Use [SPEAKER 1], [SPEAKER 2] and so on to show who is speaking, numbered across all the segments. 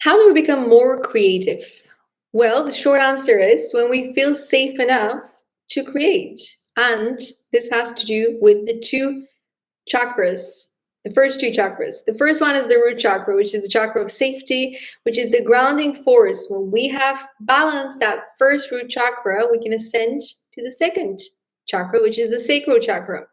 [SPEAKER 1] How do we become more creative? Well, the short answer is when we feel safe enough to create. And this has to do with the two chakras, the first two chakras. The first one is the root chakra, which is the chakra of safety, which is the grounding force. When we have balanced that first root chakra, we can ascend to the second chakra, which is the sacral chakra.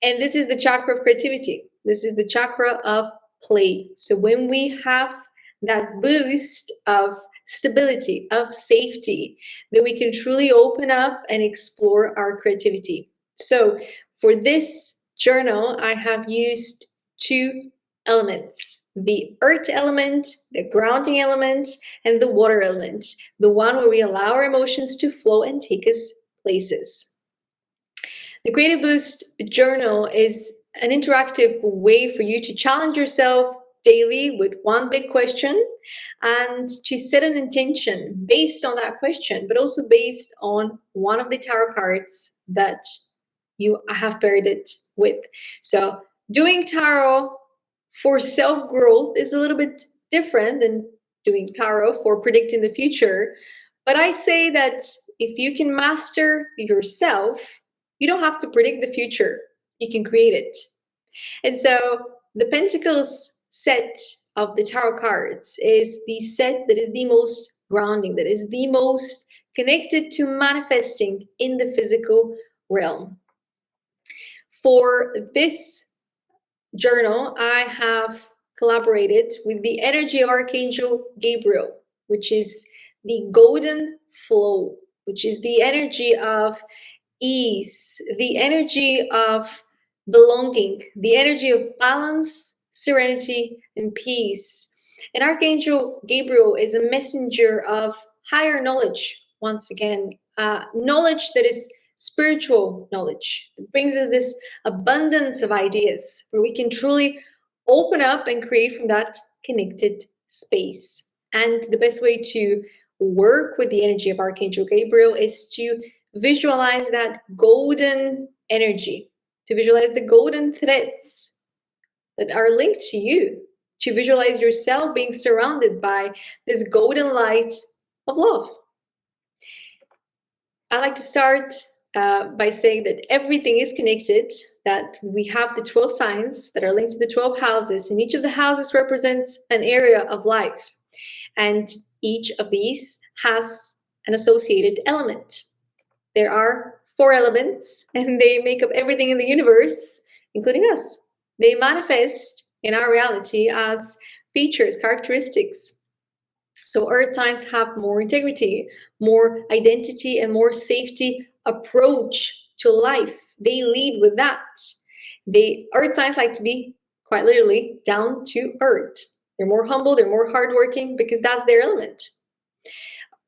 [SPEAKER 1] And this is the chakra of creativity. This is the chakra of play. So when we have that boost of stability, of safety, then we can truly open up and explore our creativity. So for this journal, I have used two elements: the earth element, the grounding element, and the water element, the one where we allow our emotions to flow and take us places. The Creative Boost journal is an interactive way for you to challenge yourself daily with one big question and to set an intention based on that question, but also based on one of the tarot cards that you have paired it with. So doing tarot for self-growth is a little bit different than doing tarot for predicting the future. But I say that if you can master yourself, you don't have to predict the future. You can create it. And so the Pentacles set of the tarot cards is the set that is the most grounding, that is the most connected to manifesting in the physical realm. For this journal, I have collaborated with the energy of Archangel Gabriel, which is the golden flow, which is the energy of ease, the energy of belonging, the energy of balance, serenity, and peace. And Archangel Gabriel is a messenger of higher knowledge, once again, knowledge that is spiritual knowledge. It brings us this abundance of ideas where we can truly open up and create from that connected space. And the best way to work with the energy of Archangel Gabriel is to visualize that golden energy, to visualize the golden threads that are linked to you, to visualize yourself being surrounded by this golden light of love. I like to start by saying that everything is connected, that we have the 12 signs that are linked to the 12 houses, and each of the houses represents an area of life. And each of these has an associated element. There are 4 elements, and they make up everything in the universe, including us. They manifest in our reality as features, characteristics. So earth signs have more integrity, more identity, and more safety approach to life. They lead with that. Earth signs like to be, quite literally, down to earth. They're more humble, they're more hardworking, because that's their element.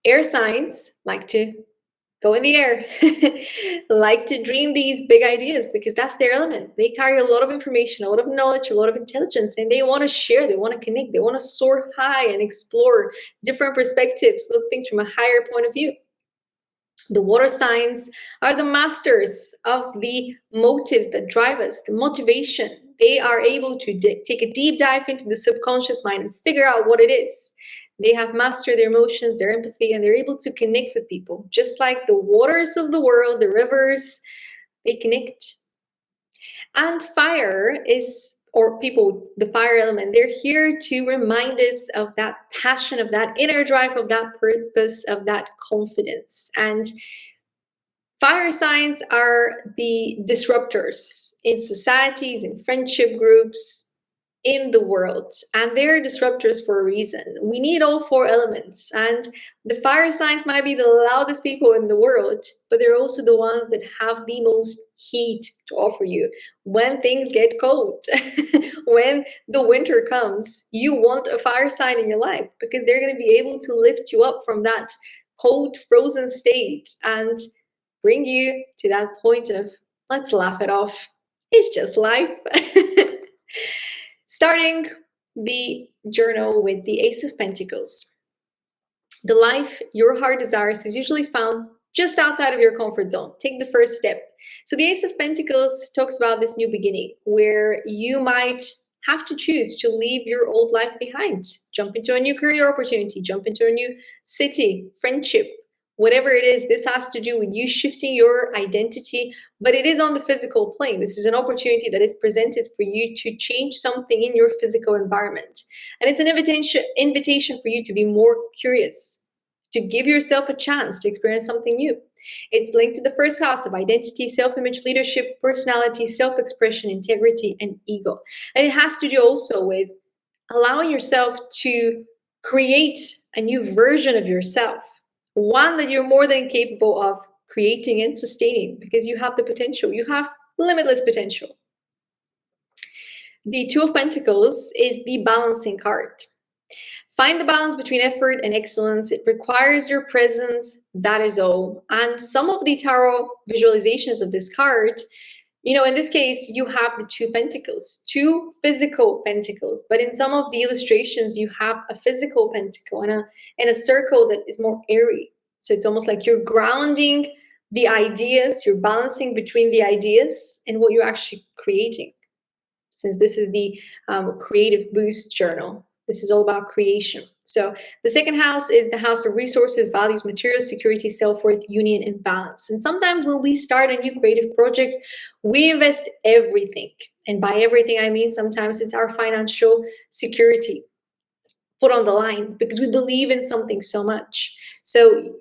[SPEAKER 1] Air signs like to go in the air, like to dream these big ideas, because that's their element. They carry a lot of information, a lot of knowledge, a lot of intelligence, and they want to share, they want to connect, they want to soar high and explore different perspectives, look things from a higher point of view. The water signs are the masters of the motives that drive us, the motivation. They are able to take a deep dive into the subconscious mind and figure out what it is. They have mastered their emotions, their empathy, and they're able to connect with people. Just like the waters of the world, the rivers, they connect. And fire is, or people, the fire element, they're here to remind us of that passion, of that inner drive, of that purpose, of that confidence. And fire signs are the disruptors in societies, in friendship groups, in the world, and they're disruptors for a reason. We need all 4 elements, and the fire signs might be the loudest people in the world, but they're also the ones that have the most heat to offer you. When things get cold, when the winter comes, you want a fire sign in your life, because they're going to be able to lift you up from that cold, frozen state and bring you to that point of, let's laugh it off. It's just life. Starting the journal with the Ace of Pentacles. The life your heart desires is usually found just outside of your comfort zone. Take the first step. So the Ace of Pentacles talks about this new beginning where you might have to choose to leave your old life behind, jump into a new career opportunity, jump into a new city, friendship, whatever it is. This has to do with you shifting your identity, but it is on the physical plane. This is an opportunity that is presented for you to change something in your physical environment. And it's an invitation for you to be more curious, to give yourself a chance to experience something new. It's linked to the first house of identity, self-image, leadership, personality, self-expression, integrity, and ego. And it has to do also with allowing yourself to create a new version of yourself, one that you're more than capable of creating and sustaining, because you have the potential. You have limitless potential. The Two of Pentacles is the balancing card. Find the balance between effort and excellence. It requires your presence, that is all. And some of the tarot visualizations of this card, in this case, you have the two pentacles, two physical pentacles. But in some of the illustrations, you have a physical pentacle and a circle that is more airy. So it's almost like you're grounding the ideas, you're balancing between the ideas and what you're actually creating. Since this is the Creative Boost journal. This is all about creation. So the second house is the house of resources, values, materials, security, self-worth, union, and balance. And sometimes when we start a new creative project, we invest everything. And by everything, I mean sometimes it's our financial security put on the line because we believe in something so much. So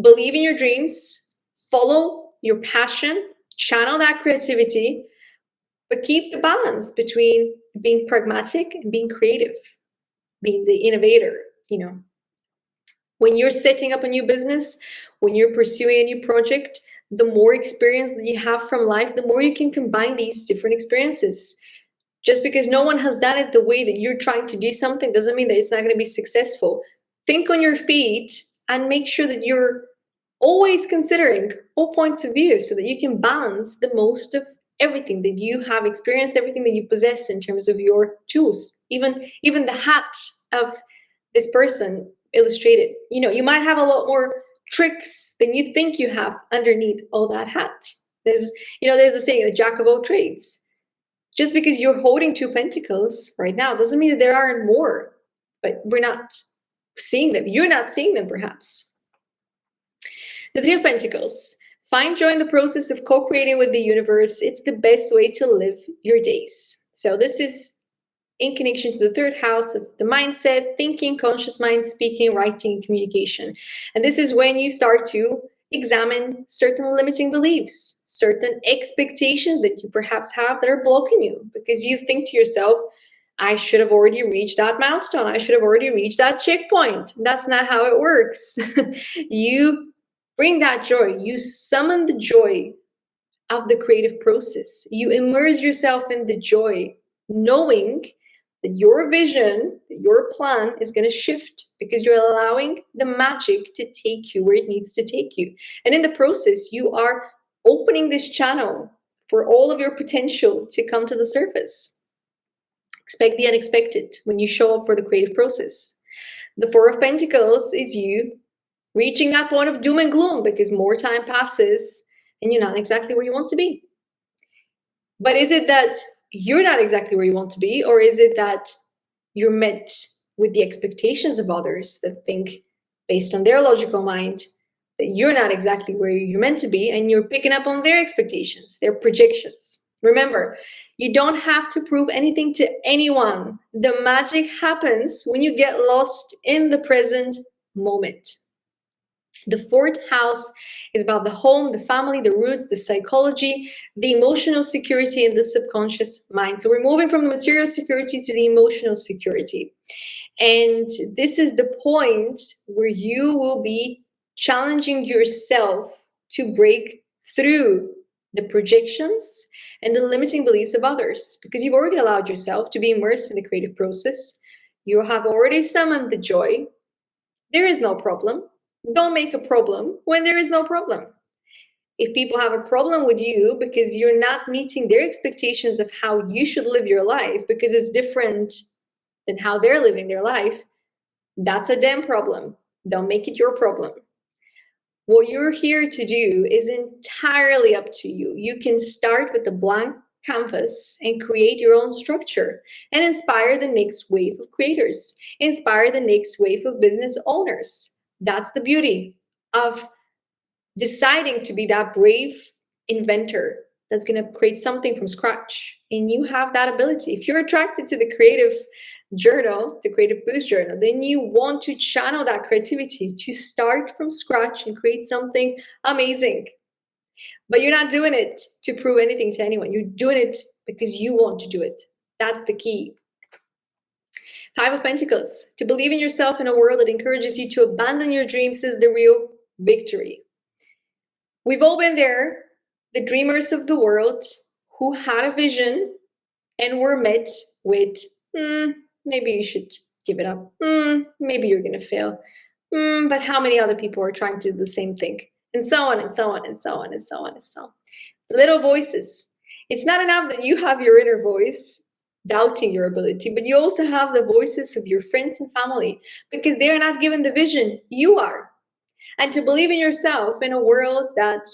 [SPEAKER 1] believe in your dreams, follow your passion, channel that creativity, but keep the balance between being pragmatic and being creative, being the innovator. When you're setting up a new business, when you're pursuing a new project, the more experience that you have from life, the more you can combine these different experiences. Just because no one has done it the way that you're trying to do something doesn't mean that it's not going to be successful. Think on your feet and make sure that you're always considering all points of view so that you can balance the most of everything that you have experienced, everything that you possess in terms of your tools, even the hat of this person illustrated. You might have a lot more tricks than you think you have underneath all that hat. There's the saying, the jack of all trades. Just because you're holding two pentacles right now doesn't mean that there aren't more, but we're not seeing them. You're not seeing them, perhaps. The Three of Pentacles. Find joy in the process of co-creating with the universe. It's the best way to live your days. So this is in connection to the third house of the mindset, thinking, conscious mind, speaking, writing, and communication. And this is when you start to examine certain limiting beliefs, certain expectations that you perhaps have that are blocking you because you think to yourself, I should have already reached that milestone. I should have already reached that checkpoint. That's not how it works. You bring that joy. You summon the joy of the creative process. You immerse yourself in the joy, knowing that your vision, your plan is going to shift because you're allowing the magic to take you where it needs to take you. And in the process, you are opening this channel for all of your potential to come to the surface. Expect the unexpected when you show up for the creative process. The Four of Pentacles is you reaching that point of doom and gloom because more time passes and you're not exactly where you want to be. But is it that you're not exactly where you want to be, or is it that you're met with the expectations of others that think, based on their logical mind, that you're not exactly where you're meant to be and you're picking up on their expectations, their projections? Remember, you don't have to prove anything to anyone. The magic happens when you get lost in the present moment. The fourth house is about the home, the family, the roots, the psychology, the emotional security, and the subconscious mind. So we're moving from the material security to the emotional security. And this is the point where you will be challenging yourself to break through the projections and the limiting beliefs of others, because you've already allowed yourself to be immersed in the creative process. You have already summoned the joy. There is no problem. Don't make a problem when there is no problem. If people have a problem with you because you're not meeting their expectations of how you should live your life because it's different than how they're living their life, that's a damn problem. Don't make it your problem. What you're here to do is entirely up to you. You can start with a blank canvas and create your own structure and inspire the next wave of creators, inspire the next wave of business owners. That's the beauty of deciding to be that brave inventor that's going to create something from scratch. And you have that ability. If you're attracted to the creative journal, the creative boost journal, then you want to channel that creativity to start from scratch and create something amazing. But you're not doing it to prove anything to anyone. You're doing it because you want to do it. That's the key. Five of Pentacles. To believe in yourself in a world that encourages you to abandon your dreams is the real victory. We've all been there, the dreamers of the world who had a vision and were met with, maybe you should give it up. Maybe you're going to fail. But how many other people are trying to do the same thing? And so on and so on and so on and so on and so on. Little voices. It's not enough that you have your inner voice doubting your ability, but you also have the voices of your friends and family because they are not given the vision. You are. And to believe in yourself in a world that,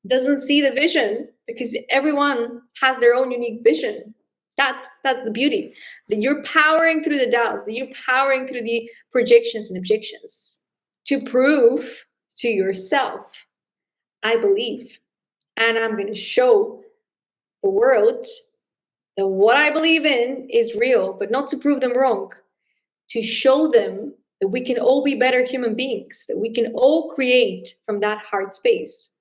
[SPEAKER 1] doesn't see the vision because everyone has their own unique vision. That's the beauty. That you're powering through the doubts, that you're powering through the projections and objections to prove to yourself, I believe. And I'm going to show the world that what I believe in is real, but not to prove them wrong, to show them that we can all be better human beings, that we can all create from that heart space.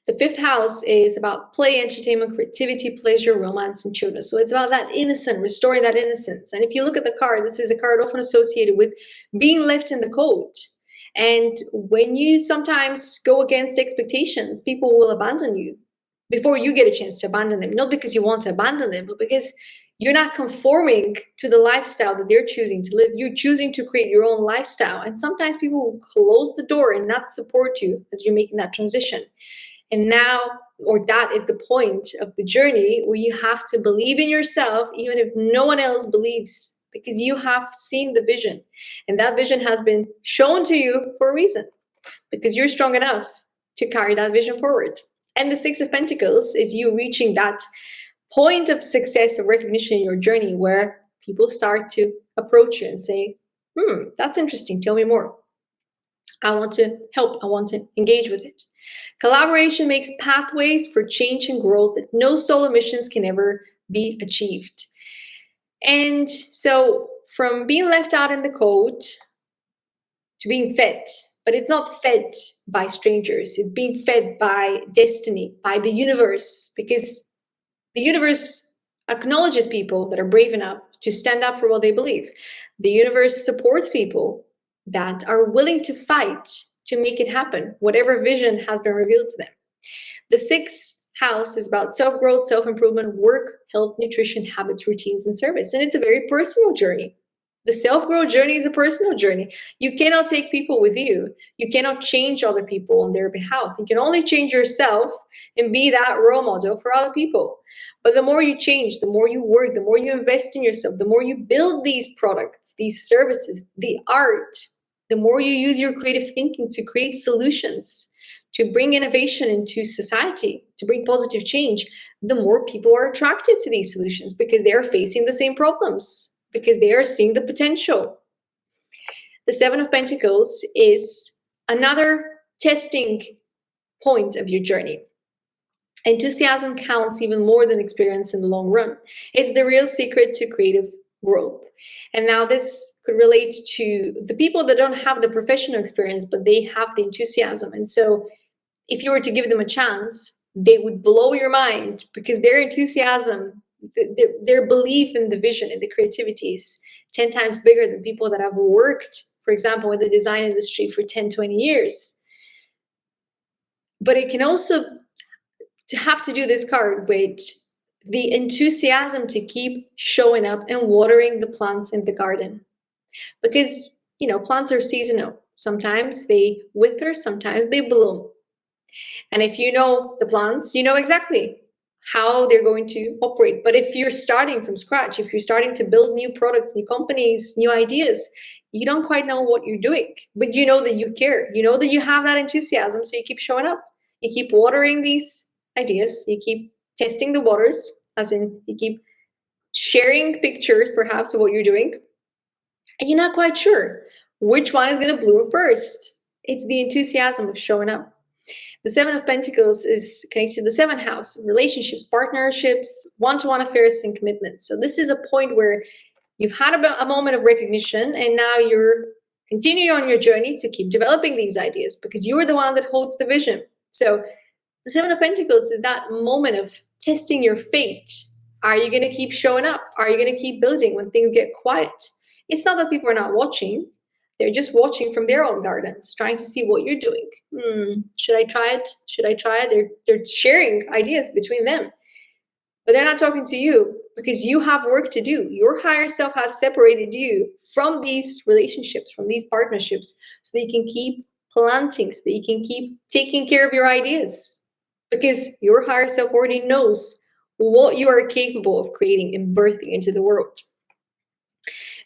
[SPEAKER 1] The fifth house is about play, entertainment, creativity, pleasure, romance, and children. So it's about that innocence, restoring that innocence. And if you look at the card, this is a card often associated with being left in the cold. And when you sometimes go against expectations, people will abandon you before you get a chance to abandon them. Not because you want to abandon them, but because you're not conforming to the lifestyle that they're choosing to live. You're choosing to create your own lifestyle. And sometimes people will close the door and not support you as you're making that transition. And now, or that is the point of the journey where you have to believe in yourself, even if no one else believes, because you have seen the vision. And that vision has been shown to you for a reason, because you're strong enough to carry that vision forward. And the Six of Pentacles is you reaching that point of success, of recognition in your journey where people start to approach you and say, that's interesting, tell me more. I want to help, I want to engage with it. Collaboration makes pathways for change and growth that no solo missions can ever be achieved. And so from being left out in the cold to being fed, but it's not fed by strangers. It's being fed by destiny, by the universe, because the universe acknowledges people that are brave enough to stand up for what they believe. The universe supports people that are willing to fight to make it happen, whatever vision has been revealed to them. The sixth house is about self-growth, self-improvement, work, health, nutrition, habits, routines, and service. And it's a very personal journey. The self-growth journey is a personal journey. You cannot take people with you. You cannot change other people on their behalf. You can only change yourself and be that role model for other people. But the more you change, the more you work, the more you invest in yourself, the more you build these products, these services, the art, the more you use your creative thinking to create solutions, to bring innovation into society, to bring positive change, the more people are attracted to these solutions because they are facing the same problems, because they are seeing the potential. The Seven of Pentacles is another testing point of your journey. Enthusiasm counts even more than experience in the long run. It's the real secret to creative growth. And now this could relate to the people that don't have the professional experience, but they have the enthusiasm. And so if you were to give them a chance, they would blow your mind because their enthusiasm, their belief in the vision and the creativity is 10 times bigger than people that have worked, for example, in the design industry for 10, 20 years. But it can also to have to do this card with the enthusiasm to keep showing up and watering the plants in the garden. Because, plants are seasonal. Sometimes they wither, sometimes they bloom. And if you know the plants, you know exactly how they're going to operate. But if you're starting from scratch, if you're starting to build new products, new companies, new ideas, you don't quite know what you're doing. But you know that you care. You know that you have that enthusiasm, so you keep showing up. You keep watering these ideas. You keep testing the waters, as in you keep sharing pictures perhaps of what you're doing, and you're not quite sure which one is going to bloom first. It's the enthusiasm of showing up. The Seven of Pentacles is connected to the seventh house, relationships, partnerships, one-to-one affairs, and commitments. So this is a point where you've had a moment of recognition, and now you're continuing on your journey to keep developing these ideas because you're the one that holds the vision. So the Seven of Pentacles is that moment of testing your fate. Are you going to keep showing up? Are you going to keep building when things get quiet? It's not that people are not watching. They're just watching from their own gardens, trying to see what you're doing. Should I try it? Should I try it? They're sharing ideas between them. But they're not talking to you because you have work to do. Your higher self has separated you from these relationships, from these partnerships, so that you can keep planting, so that you can keep taking care of your ideas. Because your higher self already knows what you are capable of creating and birthing into the world.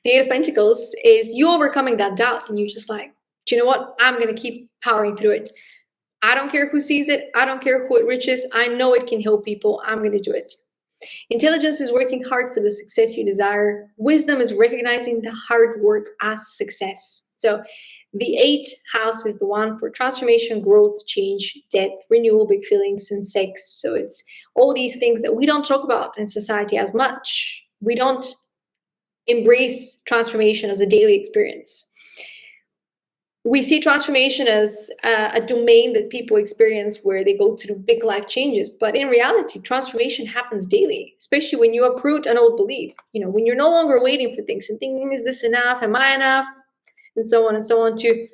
[SPEAKER 1] The Eight of Pentacles is you overcoming that doubt, and you're just like, do you know what? I'm going to keep powering through it. I don't care who sees it. I don't care who it reaches. I know it can help people. I'm going to do it. Intelligence is working hard for the success you desire. Wisdom is recognizing the hard work as success. So the eighth house is the one for transformation, growth, change, death, renewal, big feelings, and sex. So it's all these things that we don't talk about in society as much. We don't embrace transformation as a daily experience. We see transformation as a domain that people experience where they go through big life changes. But in reality, transformation happens daily, especially when you uproot an old belief. When you're no longer waiting for things and thinking, is this enough? Am I enough? And so on, to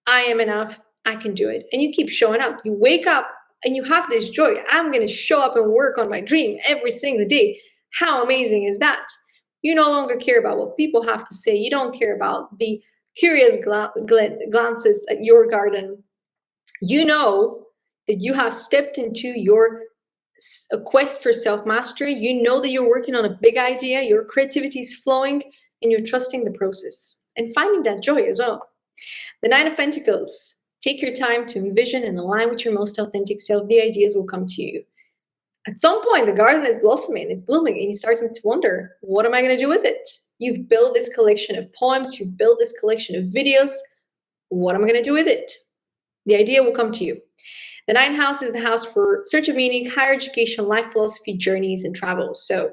[SPEAKER 1] I am enough. I can do it. And you keep showing up. You wake up and you have this joy. I'm going to show up and work on my dream every single day. How amazing is that? You no longer care about what people have to say. You don't care about the curious glances at your garden. You know that you have stepped into your quest for self-mastery. You know that you're working on a big idea. Your creativity is flowing and you're trusting the process and finding that joy as well. The Nine of Pentacles. Take your time to envision and align with your most authentic self. The ideas will come to you. At some point, the garden is blossoming, it's blooming, and you're starting to wonder, what am I going to do with it? You've built this collection of poems, you've built this collection of videos. What am I going to do with it? The idea will come to you. The ninth house is the house for search of meaning, higher education, life philosophy, journeys, and travel. So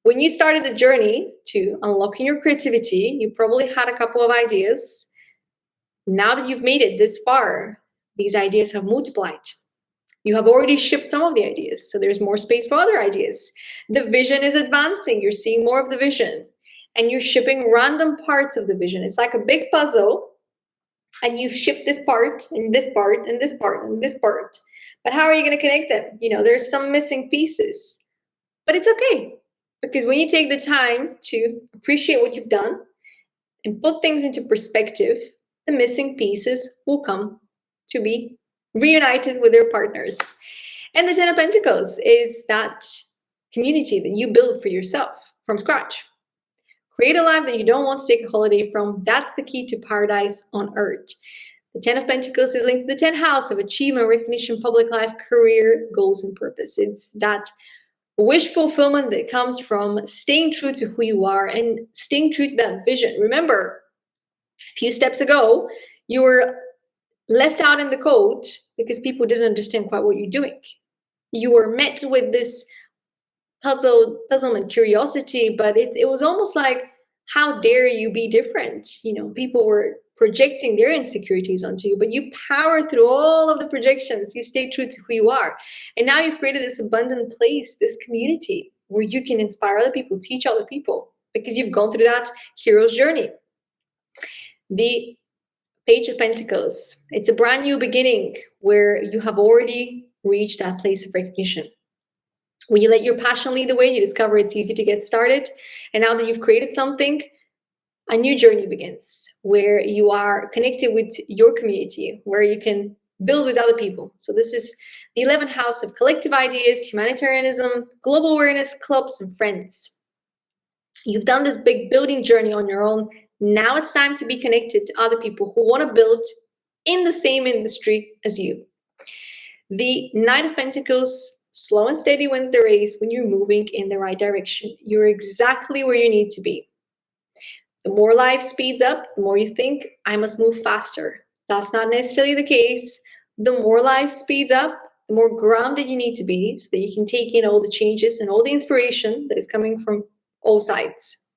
[SPEAKER 1] when you started the journey to unlocking your creativity, you probably had a couple of ideas. Now that you've made it this far, these ideas have multiplied. You have already shipped some of the ideas, so there's more space for other ideas. The vision is advancing. You're seeing more of the vision, and you're shipping random parts of the vision. It's like a big puzzle, and you've shipped this part, and this part, and this part, and this part. But how are you going to connect them? There's some missing pieces. But it's okay, because when you take the time to appreciate what you've done and put things into perspective, the missing pieces will come to be reunited with their partners. And the Ten of Pentacles is that community that you build for yourself from scratch. Create a life that you don't want to take a holiday from. That's the key to paradise on earth. The Ten of Pentacles is linked to the 10th house of achievement, recognition, public life, career, goals, and purpose. It's that wish fulfillment that comes from staying true to who you are and staying true to that vision. Remember, a few steps ago, you were left out in the cold because people didn't understand quite what you're doing. You were met with this puzzlement, curiosity, but it was almost like, how dare you be different? People were projecting their insecurities onto you, but you power through all of the projections. You stay true to who you are. And now you've created this abundant place, this community where you can inspire other people, teach other people, because you've gone through that hero's journey. The Page of Pentacles. It's a brand new beginning where you have already reached that place of recognition. When you let your passion lead the way, you discover it's easy to get started. And now that you've created something, a new journey begins where you are connected with your community, where you can build with other people. So this is the 11th house of collective ideas, humanitarianism, global awareness, clubs, and friends. You've done this big building journey on your own. Now it's time to be connected to other people who want to build in the same industry as you. The Knight of Pentacles Slow and steady wins the race when you're moving in the right direction. You're exactly where you need to be. The more life speeds up, the more you think, I must move faster. That's not necessarily the case. The more life speeds up, the more grounded you need to be so that you can take in all the changes and all the inspiration that is coming from all sides.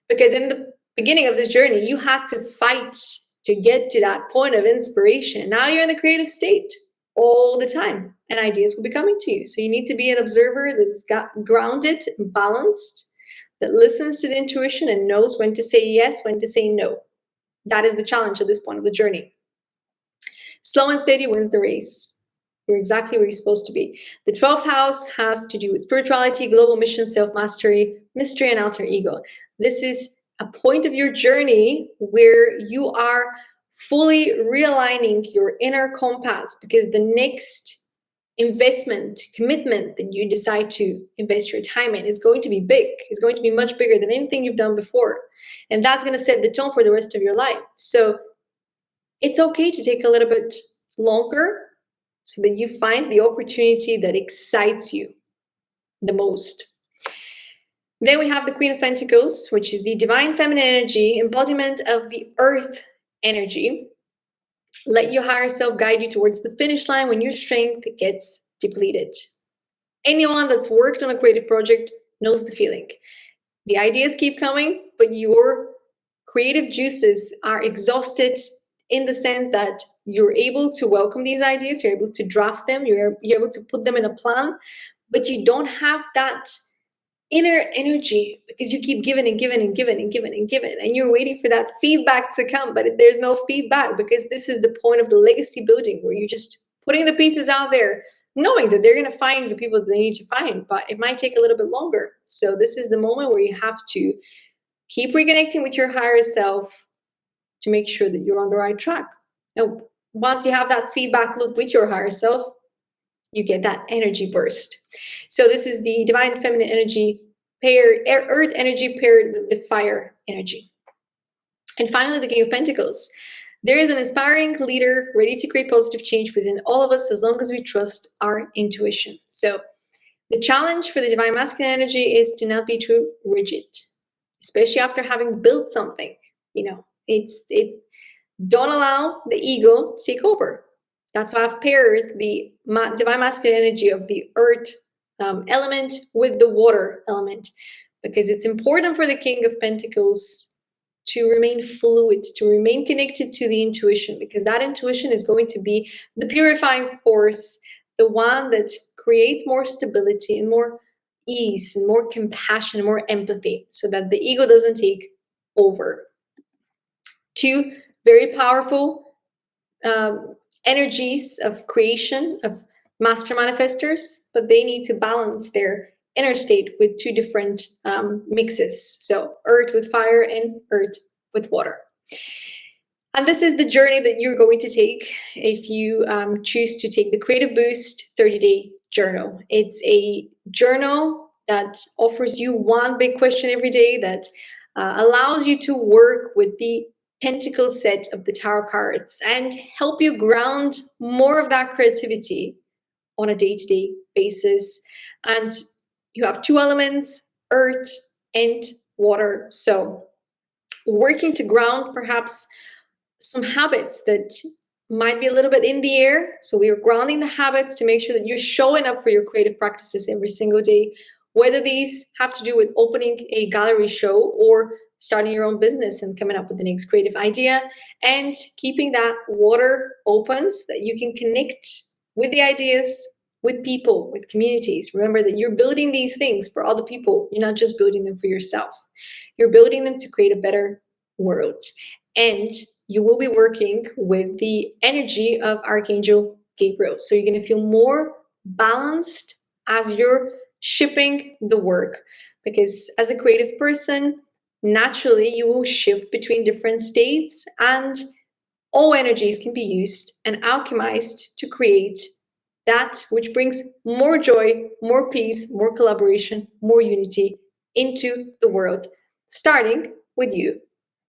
[SPEAKER 1] Because in the beginning of this journey, you had to fight to get to that point of inspiration. Now you're in the creative state all the time, and ideas will be coming to you. So you need to be an observer that's grounded and balanced, that listens to the intuition and knows when to say yes, when to say no. That is the challenge at this point of the journey. Slow and steady wins the race. You're exactly where you're supposed to be. The 12th house has to do with spirituality, global mission, self-mastery, mystery, and alter ego. This is a point of your journey where you are fully realigning your inner compass, because the next investment, commitment that you decide to invest your time in is going to be big. It's going to be much bigger than anything you've done before. And that's going to set the tone for the rest of your life. So it's okay to take a little bit longer so that you find the opportunity that excites you the most. Then we have the Queen of Pentacles, which is the divine feminine energy, embodiment of the earth energy. Let your higher self guide you towards the finish line when your strength gets depleted. Anyone that's worked on a creative project knows the feeling. The ideas keep coming, but your creative juices are exhausted, in the sense that you're able to welcome these ideas, you're able to draft them, you're able to put them in a plan, but you don't have that inner energy because you keep giving and giving and giving and giving and giving, and you're waiting for that feedback to come, but there's no feedback, because this is the point of the legacy building, where you're just putting the pieces out there, knowing that they're going to find the people that they need to find, but it might take a little bit longer. So this is the moment where you have to keep reconnecting with your higher self to make sure that you're on the right track. Now, once you have that feedback loop with your higher self, you get that energy burst. So this is the divine feminine energy paired, earth energy paired with the fire energy. And finally, the King of Pentacles. There is an inspiring leader ready to create positive change within all of us, as long as we trust our intuition. So the challenge for the divine masculine energy is to not be too rigid, especially after having built something. Don't allow the ego to take over. That's why I've paired the divine masculine energy of the earth element with the water element, because it's important for the King of Pentacles to remain fluid, to remain connected to the intuition, because that intuition is going to be the purifying force, the one that creates more stability and more ease and more compassion and more empathy, so that the ego doesn't take over. Two very powerful energies of creation, of master manifestors, but they need to balance their inner state with two different mixes. So earth with fire and earth with water. And this is the journey that you're going to take if you choose to take the Creative Boost 30-day journal. It's a journal that offers you one big question every day, that allows you to work with the Pentacle set of the tarot cards and help you ground more of that creativity on a day-to-day basis. And you have two elements, earth and water. So working to ground perhaps some habits that might be a little bit in the air. So we are grounding the habits to make sure that you're showing up for your creative practices every single day, whether these have to do with opening a gallery show or starting your own business and coming up with the next creative idea, and keeping that water open so that you can connect with the ideas, with people, with communities. Remember that you're building these things for other people. You're not just building them for yourself. You're building them to create a better world. And you will be working with the energy of Archangel Gabriel. So you're going to feel more balanced as you're shipping the work, because as a creative person, naturally you will shift between different states, and all energies can be used and alchemized to create that which brings more joy, more peace, more collaboration, more unity into the world, starting with you.